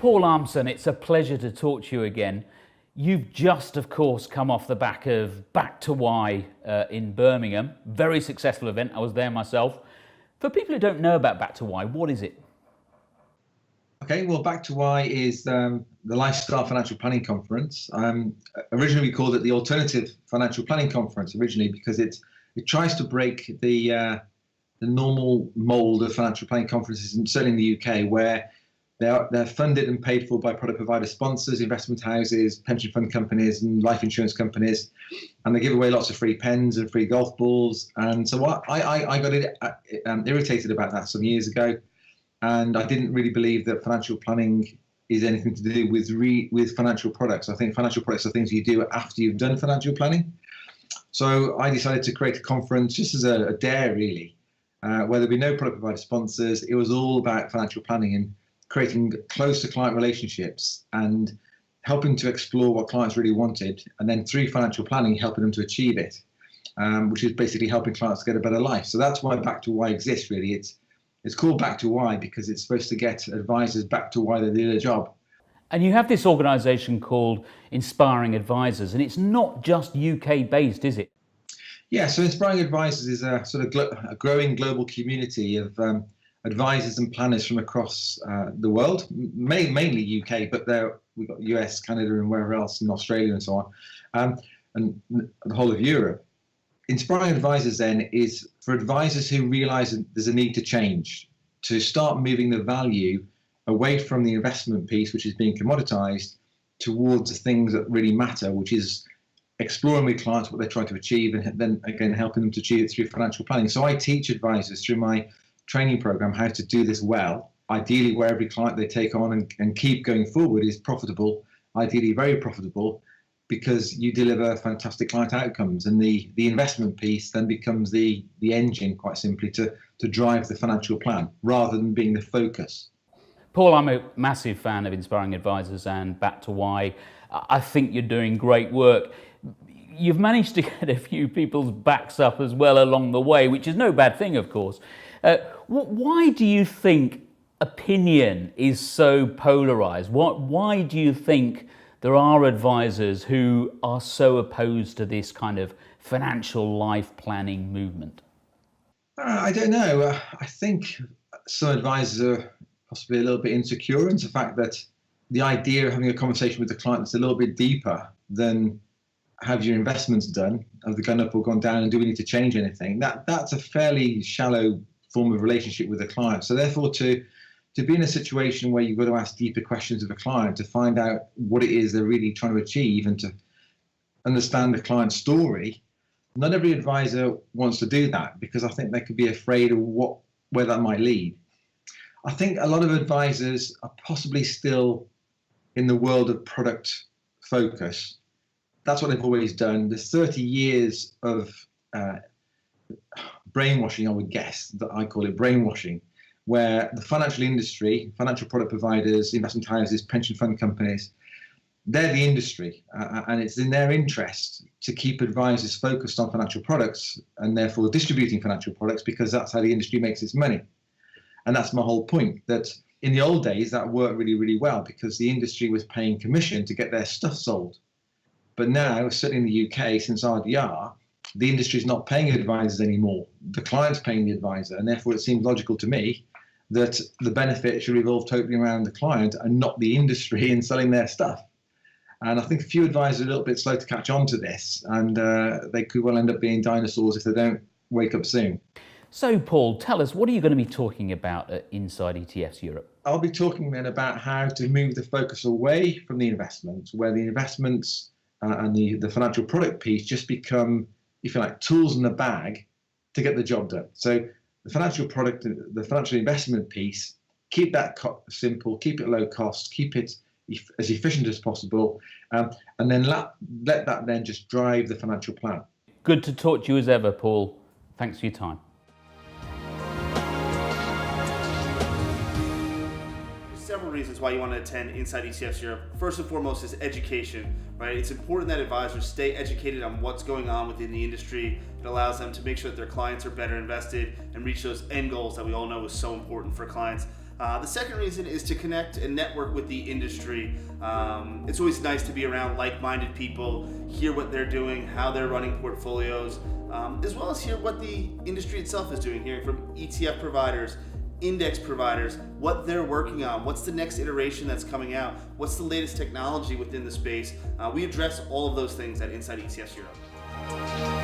Paul Armson, it's a pleasure to talk to you again. You've just, of course, come off the back of Back to Why in Birmingham. Very successful event. I was there myself. For people who don't know about Back to Why, what is it? Okay, well, Back to Why is the Lifestyle Financial Planning Conference. Originally, we called it the Alternative Financial Planning Conference originally because it tries to break the normal mold of financial planning conferences, and certainly in the UK, where they're funded and paid for by product provider sponsors, investment houses, pension fund companies, and life insurance companies, and they give away lots of free pens and free golf balls. And so I got irritated about that some years ago, and I didn't really believe that financial planning is anything to do with financial products. I think financial products are things you do after you've done financial planning. So I decided to create a conference just as a dare, really, where there'd be no product provider sponsors. It was all about financial planning and creating close to client relationships and helping to explore what clients really wanted, and then through financial planning helping them to achieve it, which is basically helping clients get a better life. So that's why Back to Why exists, really. It's called Back to Why because it's supposed to get advisors back to why they do their job. And you have this organisation called Inspiring Advisors, and it's not just UK based, is it? Yeah, so Inspiring Advisors is a sort of a growing global community of advisors and planners from across the world, mainly UK, but we've got US, Canada, and wherever else, and Australia and so on, and the whole of Europe. Inspiring Advisors then is for advisors who realise that there's a need to change, to start moving the value away from the investment piece, which is being commoditised, towards the things that really matter, which is exploring with clients what they're trying to achieve, and then again helping them to achieve it through financial planning. So I teach advisors through my training program how to do this well, ideally where every client they take on and keep going forward is profitable, ideally very profitable, because you deliver fantastic client outcomes, and the investment piece then becomes the engine, quite simply, to drive the financial plan rather than being the focus. Paul, I'm a massive fan of Inspiring Advisors and Back to Why. I think you're doing great work. You've managed to get a few people's backs up as well along the way, which is no bad thing, of course. Why do you think opinion is so polarised? Why do you think there are advisors who are so opposed to this kind of financial life planning movement? I don't know. I think some advisors are possibly a little bit insecure into the fact that the idea of having a conversation with the client that's a little bit deeper than have your investments done, have they gone up or gone down, and do we need to change anything? That's a fairly shallow form of relationship with the client. So therefore, to be in a situation where you've got to ask deeper questions of a client to find out what it is they're really trying to achieve and to understand the client's story, not every advisor wants to do that because I think they could be afraid of where that might lead. I think a lot of advisors are possibly still in the world of product focus. That's what they've always done. There's 30 years of brainwashing, I would guess, that I call it brainwashing, where the financial industry, financial product providers, investment houses, pension fund companies, they're the industry, and it's in their interest to keep advisors focused on financial products and therefore distributing financial products, because that's how the industry makes its money. And that's my whole point, that in the old days that worked really, really well because the industry was paying commission to get their stuff sold. But now, certainly in the UK, since RDR, the industry is not paying advisors anymore. The client's paying the advisor, and therefore it seems logical to me that the benefit should revolve totally around the client and not the industry in selling their stuff. And I think a few advisors are a little bit slow to catch on to this, and they could well end up being dinosaurs if they don't wake up soon. So, Paul, tell us, what are you going to be talking about at Inside ETFs Europe? I'll be talking then about how to move the focus away from the investments, where the investments and the financial product piece just become, if you like, tools in the bag to get the job done. So the financial product, the financial investment piece, keep that simple, keep it low cost, keep it as efficient as possible, and then let that then just drive the financial plan. Good to talk to you as ever, Paul. Thanks for your time. Several reasons why you want to attend Inside ETFs Europe. First and foremost is education, right? It's important that advisors stay educated on what's going on within the industry. It allows them to make sure that their clients are better invested and reach those end goals that we all know is so important for clients. The second reason is to connect and network with the industry. It's always nice to be around like-minded people, hear what they're doing, how they're running portfolios, as well as hear what the industry itself is doing, hearing from ETF providers, index providers, what they're working on, what's the next iteration that's coming out, what's the latest technology within the space. We address all of those things at Inside ETFs Europe.